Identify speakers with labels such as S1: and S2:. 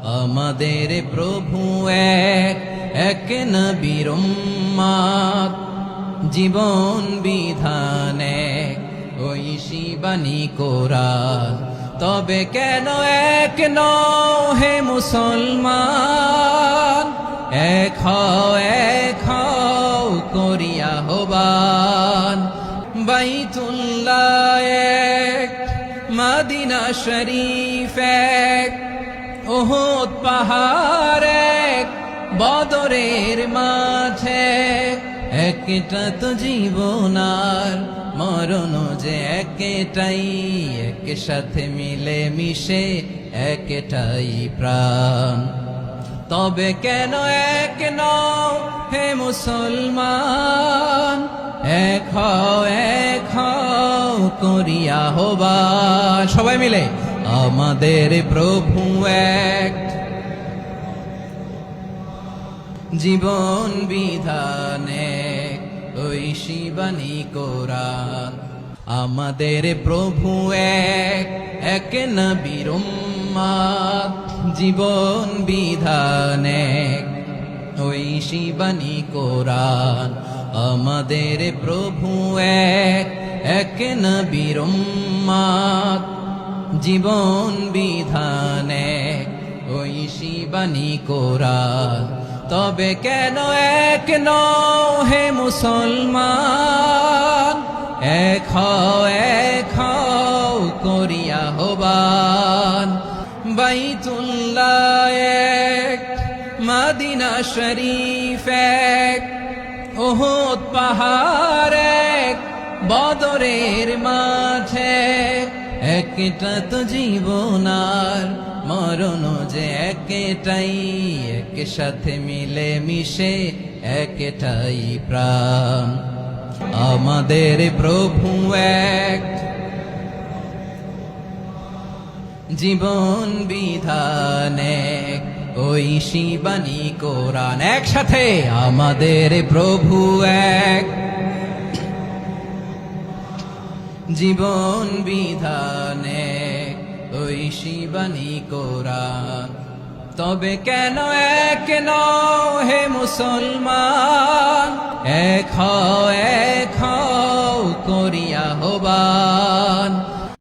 S1: আমাদের প্রভু এক, এক নবীর উম্মত, জীবন বিধান এক, ঐশী বাণী কোরআন। তবে কেন এক নও হে মুসলমান? এক হও করিয়া আহ্বান। বাইতুল্লাহ এক, মদিনা শরীফ এক, উহুদ পাহাড় এক, বদরের মাঠে একটা তো জীবন আর মরণ যে একটাই, এক সাথে মিলে মিশে একটাই প্রাণ। তবে কেন এক নও হে মুসলমান? এক হও করিয়া আহ্বান। সবাই মিলে আমাদের প্রভু এক, জীবন বিধান এক, ঐশী বাণী কোরআন। আমাদের প্রভু এক, এক নবীর উম্মত, জীবন বিধান এক, ঐশী বাণী কোরআন। আমাদের প্রভু এক, এক নবীর উম্মত, জীবন বিধান এক, ঐশী বাণী কোরআন। তবে কেন এক নও হে মুসলমান? এক হও করিয়া আহ্বান। বাইতুল্লাহ এক, মদিনা শরীফ এক, উহুদ পাহাড় এক, বদরের মাঠে একটা তো জীবন আর মরণ যে একটাই, এক সাথে মিলে মিশে একটাই প্রাণ। আমাদের প্রভু এক, জীবন বিধান এক, ঐশী বাণী কোরআন। একসাথে আমাদের প্রভু এক, জীবন বিধান এক, ঐশী বাণী কোরআন। তবে কেন এক নও হে মুসলমান? এক হও করিয়া আহ্বান।